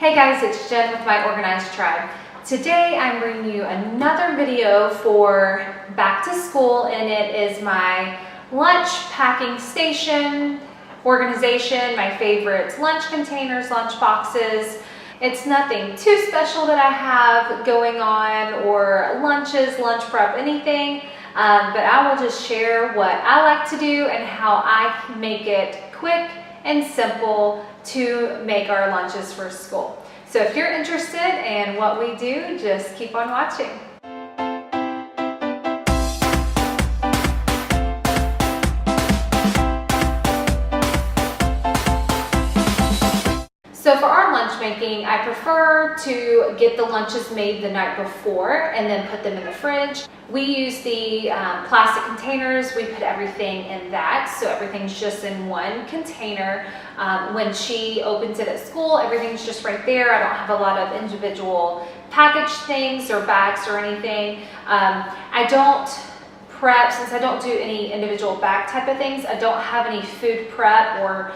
Hey guys, it's Jen with My Organized Tribe. Today I'm bringing you another video for back to school, and it is my lunch packing station organization, my favorite lunch containers, lunch boxes. It's nothing too special that I have going on, or lunches, lunch prep, anything, but I will just share what I like to do and how I can make it quick and simple to make our lunches for school. So if you're interested in what we do, just keep on watching. So for our lunch making, I prefer to get the lunches made the night before and then put them in the fridge. We use the plastic containers. We put everything in that, so everything's just in one container. When she opens it at school, everything's just right there. I don't have a lot of individual packaged things or bags or anything. I don't prep, since I don't do any individual bag type of things, I don't have any food prep or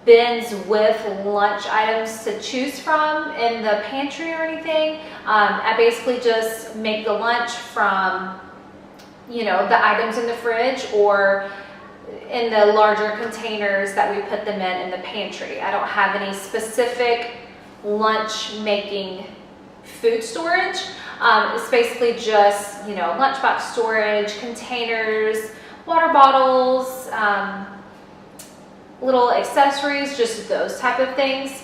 bins with lunch items to choose from in the pantry or anything. I basically just make the lunch from, the items in the fridge or in the larger containers that we put them in the pantry. I don't have any specific lunch making food storage. It's basically just, lunchbox storage, containers, water bottles, little accessories, just those type of things.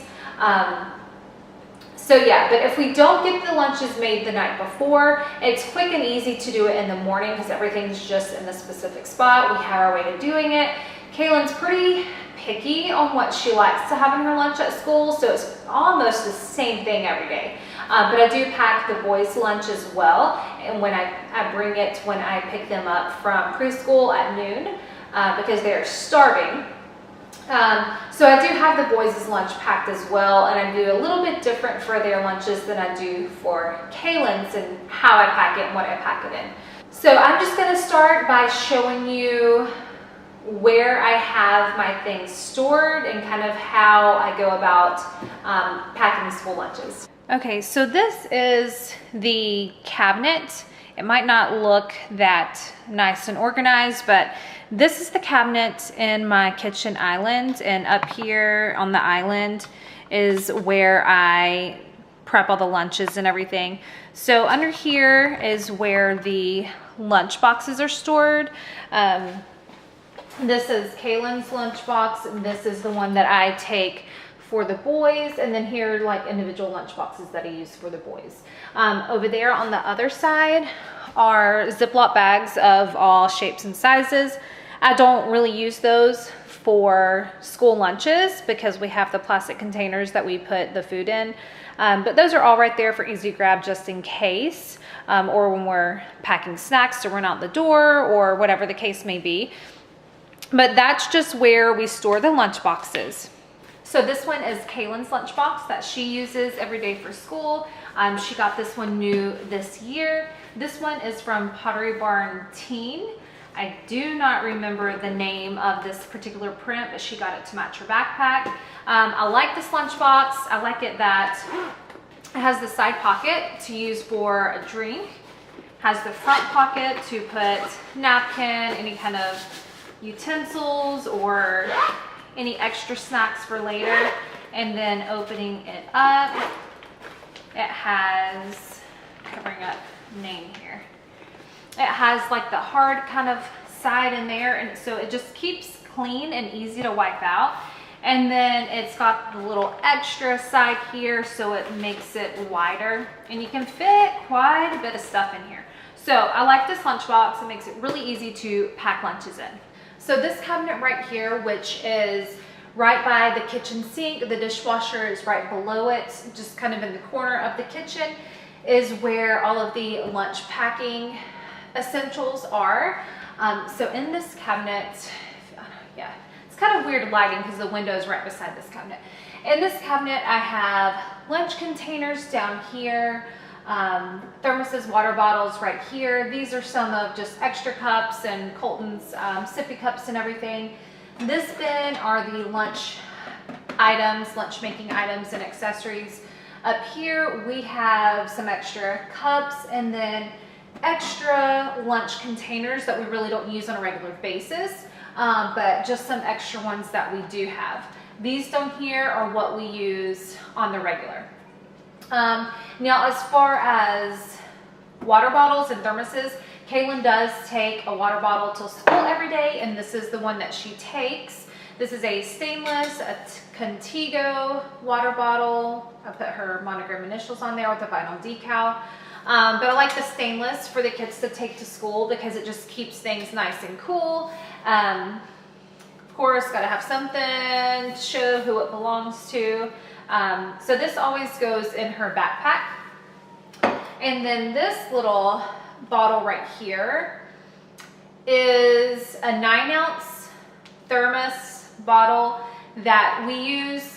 So yeah, but if we don't get the lunches made the night before, it's quick and easy to do it in the morning because everything's just in the specific spot. We have our way to doing it. Kaylin's pretty picky on what she likes to have in her lunch at school, so it's almost the same thing every day. But I do pack the boys' lunch as well, and when I bring it when I pick them up from preschool at noon because they're starving. So I do have the boys' lunch packed as well, and I do a little bit different for their lunches than I do for Kaylin's and how I pack it and what I pack it in. So I'm just going to start by showing you where I have my things stored and kind of how I go about packing school lunches. Okay, so this is the cabinet. It might not look that nice and organized, but this is the cabinet in my kitchen island, and up here on the island is where I prep all the lunches and everything. So under here is where the lunch boxes are stored. This is Kaylin's lunch box, and this is the one that I take for the boys, and then here are like individual lunch boxes that I use for the boys. Over there on the other side are Ziploc bags of all shapes and sizes. I don't really use those for school lunches because we have the plastic containers that we put the food in. But those are all right there for easy grab just in case, or when we're packing snacks to run out the door or whatever the case may be. But that's just where we store the lunch boxes. So this one is Kaylin's lunchbox that she uses every day for school. She got this one new this year. This one is from Pottery Barn Teen. I do not remember the name of this particular print, but she got it to match her backpack. I like this lunchbox. I like it that it has the side pocket to use for a drink, has the front pocket to put napkin, any kind of utensils or any extra snacks for later, and then opening it up, it has, covering up name here, it has like the hard kind of side in there, and so it just keeps clean and easy to wipe out. And then it's got the little extra side here, so it makes it wider, and you can fit quite a bit of stuff in here. So I like this lunchbox. It makes it really easy to pack lunches in. So this cabinet right here, which is right by the kitchen sink, the dishwasher is right below it, just kind of in the corner of the kitchen, is where all of the lunch packing essentials are. So in this cabinet, it's kind of weird lighting because the window is right beside this cabinet. In this cabinet, I have lunch containers down here, thermoses, water bottles right here. These are some of just extra cups and Colton's sippy cups and everything. This bin are the lunch items, lunch making items and accessories. Up here we have some extra cups and then extra lunch containers that we really don't use on a regular basis, but just some extra ones that we do have. These down here are what we use on the regular. Now as far as water bottles and thermoses, Kaylin does take a water bottle to school every day, and this is the one that she takes. This is a stainless, a Contigo water bottle. I put her monogram initials on there with a vinyl decal. But I like the stainless for the kids to take to school because it just keeps things nice and cool. Of course, gotta have something to show who it belongs to. So this always goes in her backpack. And then this little bottle right here is a 9-ounce thermos bottle that we use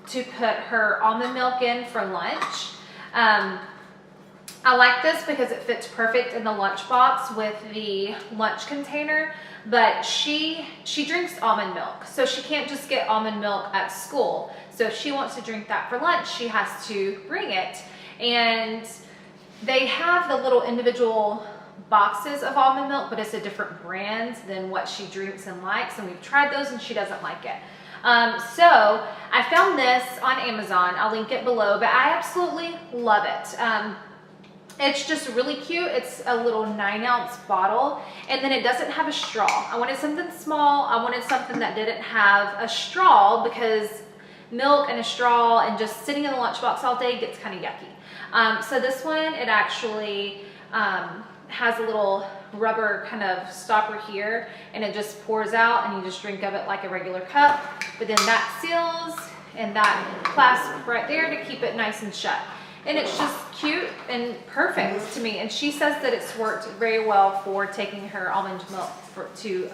to put her almond milk in for lunch. I like this because it fits perfect in the lunchbox with the lunch container, but she drinks almond milk, so she can't just get almond milk at school. So if she wants to drink that for lunch, she has to bring it. And they have the little individual boxes of almond milk, but it's a different brand than what she drinks and likes, and we've tried those and she doesn't like it. So I found this on Amazon. I'll link it below, but I absolutely love it. It's just really cute. It's a little 9-ounce bottle, and then it doesn't have a straw. I wanted something small. I wanted something that didn't have a straw because milk and a straw and just sitting in the lunchbox all day gets kind of yucky. So this one, it actually has a little rubber kind of stopper here, and it just pours out and you just drink of it like a regular cup. But then that seals, and that clasp right there to keep it nice and shut. And it's just cute and perfect to me. And she says that it's worked very well for taking her almond milk to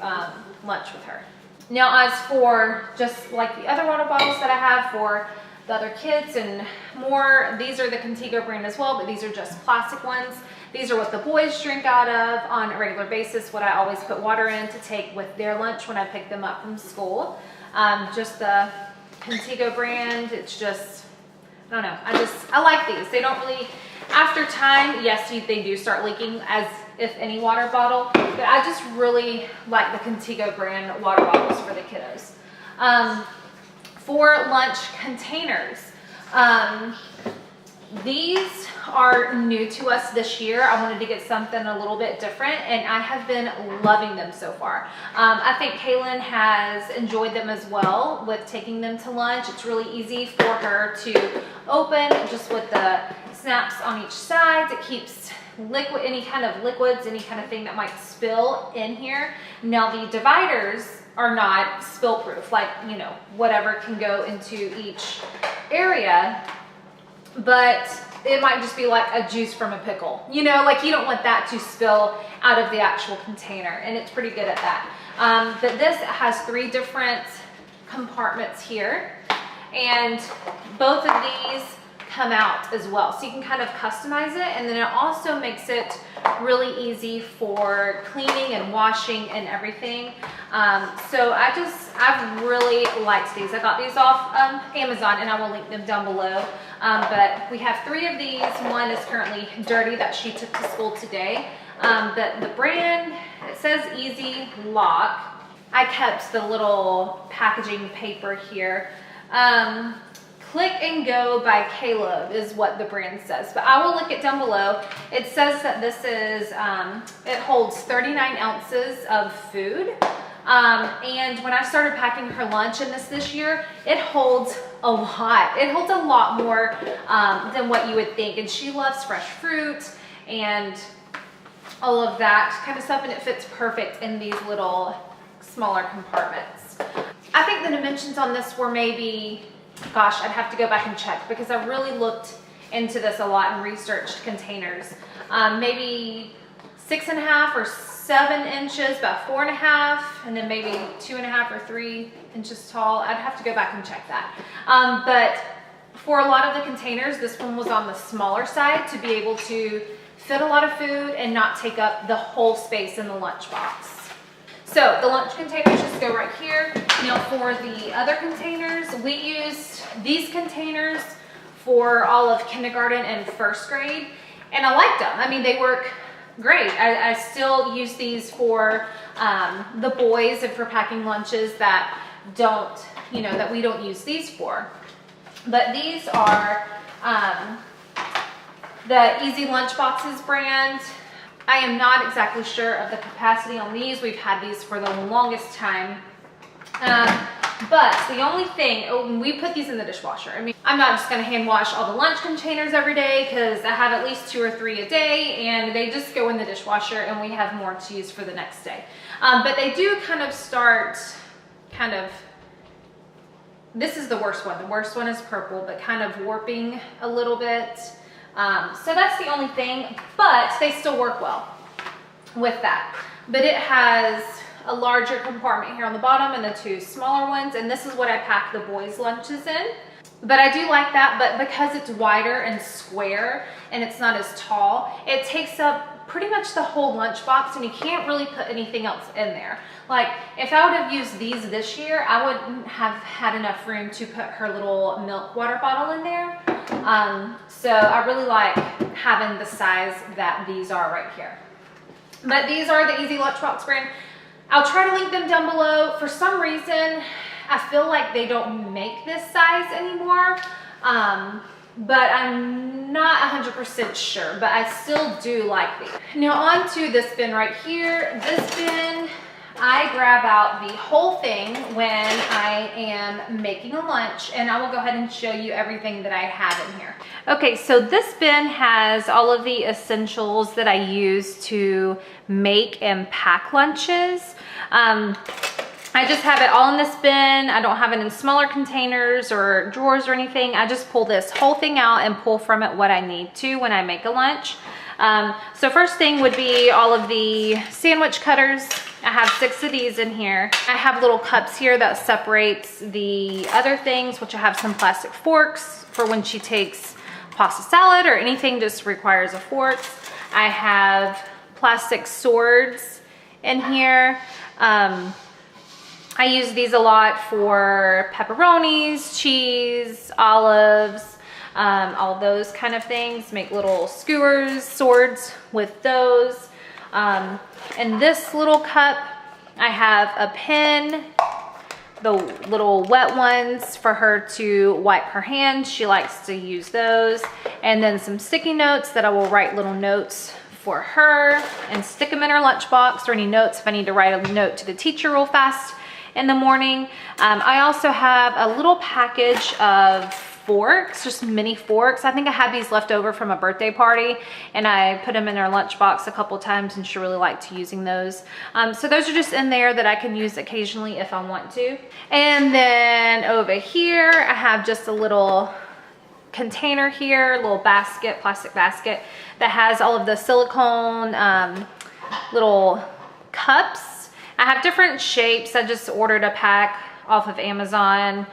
lunch with her. Now, as for just like the other water bottles that I have for the other kids and more, these are the Contigo brand as well, but these are just plastic ones. These are what the boys drink out of on a regular basis, what I always put water in to take with their lunch when I pick them up from school. Just the Contigo brand, it's just, I don't know, I like these. They don't really, after time, yes, they do start leaking as if any water bottle, but I just really like the Contigo brand water bottles for the kiddos. For lunch containers, these are new to us this year. I wanted to get something a little bit different, and I have been loving them so far. I think Kaylin has enjoyed them as well with taking them to lunch. It's really easy for her to open just with the snaps on each side. It keeps liquid, any kind of liquids, any kind of thing that might spill in here. Now the dividers are not spill proof, like, you know, whatever can go into each area, but it might just be like a juice from a pickle, you know, like you don't want that to spill out of the actual container, and it's pretty good at that. But this has 3 different compartments here, and both of these come out as well, so you can kind of customize it, and then it also makes it really easy for cleaning and washing and everything. So I've really liked these. I got these off Amazon, and I will link them down below. But we have 3 of these. One is currently dirty that she took to school today. But the brand, it says Easy Lock. I kept the little packaging paper here. Click and Go by Caleb is what the brand says, but I will link it down below. It says that this is, it holds 39 ounces of food. And when I started packing her lunch in this year, it holds a lot. It holds a lot more than what you would think. And she loves fresh fruit and all of that kind of stuff, and it fits perfect in these little smaller compartments. I think the dimensions on this were maybe, gosh, I'd have to go back and check because I really looked into this a lot and researched containers. Maybe 6.5 or 7 inches, about 4.5, and then maybe 2.5 or 3 inches tall. I'd have to go back and check that. But for a lot of the containers, this one was on the smaller side to be able to fit a lot of food and not take up the whole space in the lunchbox. So the lunch containers just go right here. Now for the other containers, we used these containers for all of kindergarten and first grade, and I liked them. I mean, they work great. I still use these for the boys and for packing lunches that don't, you know, that we don't use these for. But these are the Easy Lunchboxes brand. I am not exactly sure of the capacity on these. We've had these for the longest time. But the only thing, we put these in the dishwasher. I mean, I'm not just gonna hand wash all the lunch containers every day because I have at least 2 or 3 a day, and they just go in the dishwasher and we have more to use for the next day. But they do kind of start this is the worst one. The worst one is purple, but kind of warping a little bit. So that's the only thing, but they still work well with that. But it has a larger compartment here on the bottom and the 2 smaller ones, and this is what I pack the boys' lunches in. But I do like that, but because it's wider and square and it's not as tall, it takes up pretty much the whole lunchbox, and you can't really put anything else in there. Like, if I would have used these this year, I wouldn't have had enough room to put her little milk water bottle in there. So I really like having the size that these are right here. But these are the Easy Lunchbox brand. I'll try to link them down below. For some reason, I feel like they don't make this size anymore. But I'm not 100% sure, but I still do like these. Now on to this bin right here. This bin, I grab out the whole thing when I am making a lunch, and I will go ahead and show you everything that I have in here. Okay, so this bin has all of the essentials that I use to make and pack lunches. I just have it all in this bin. I don't have it in smaller containers or drawers or anything. I just pull this whole thing out and pull from it what I need to when I make a lunch. So first thing would be all of the sandwich cutters. I have 6 of these in here. I have little cups here that separates the other things, which I have some plastic forks for when she takes pasta salad or anything just requires a fork. I have plastic swords in here. I use these a lot for pepperonis, cheese, olives, all those kind of things. Make little skewers, swords with those. In this little cup, I have a pen, the little wet ones for her to wipe her hands. She likes to use those. And then some sticky notes that I will write little notes for her and stick them in her lunchbox, or any notes if I need to write a note to the teacher real fast in the morning. I also have a little package of forks, just mini forks. I think I had these left over from a birthday party, and I put them in her lunchbox a couple times, and she really liked using those. So those are just in there that I can use occasionally if I want to. And then over here, I have just a little container here, a little basket, plastic basket that has all of the silicone little cups. I have different shapes. I just ordered a pack off of Amazon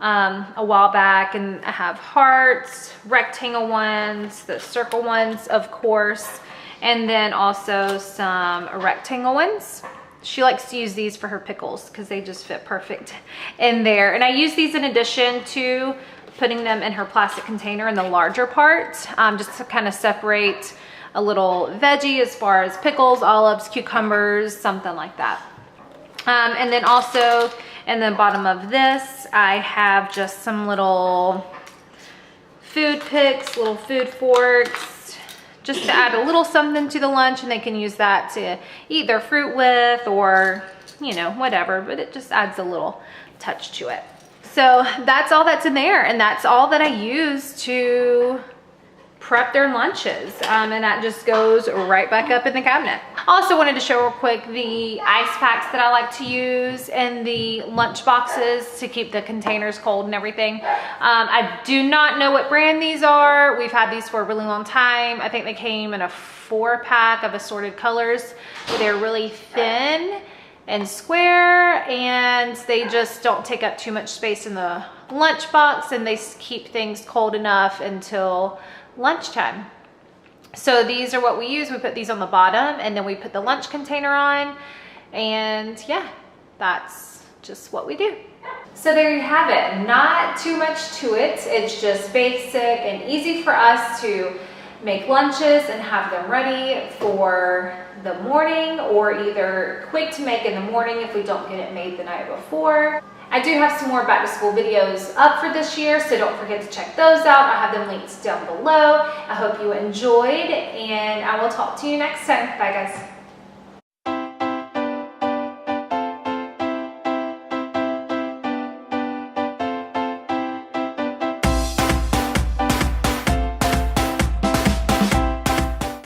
a while back, and I have hearts, rectangle ones, the circle ones, of course, and then also some rectangle ones. She likes to use these for her pickles because they just fit perfect in there. And I use these in addition to putting them in her plastic container in the larger part, just to kind of separate a little veggie as far as pickles, olives, cucumbers, something like that. And then also in the bottom of this, I have just some little food picks, little food forks, just to add a little something to the lunch, and they can use that to eat their fruit with, or, you know, whatever, but it just adds a little touch to it. So that's all that's in there, and that's all that I use to prep their lunches, and that just goes right back up in the cabinet. Also wanted to show real quick the ice packs that I like to use in the lunch boxes to keep the containers cold and everything. I do not know what brand these are. We've had these for a really long time. I think they came in a 4-pack of assorted colors. They're really thin and square, and they just don't take up too much space in the lunch box, and they keep things cold enough until lunchtime. So these are what we use. We put these on the bottom, and then we put the lunch container on, And yeah, that's just what we do. So there you have it. Not too much to it. It's just basic and easy for us to make lunches and have them ready for the morning, or either quick to make in the morning if we don't get it made the night before. I do have some more back to school videos up for this year, so don't forget to check those out. I have them linked down below. I hope you enjoyed, and I will talk to you next time. Bye guys.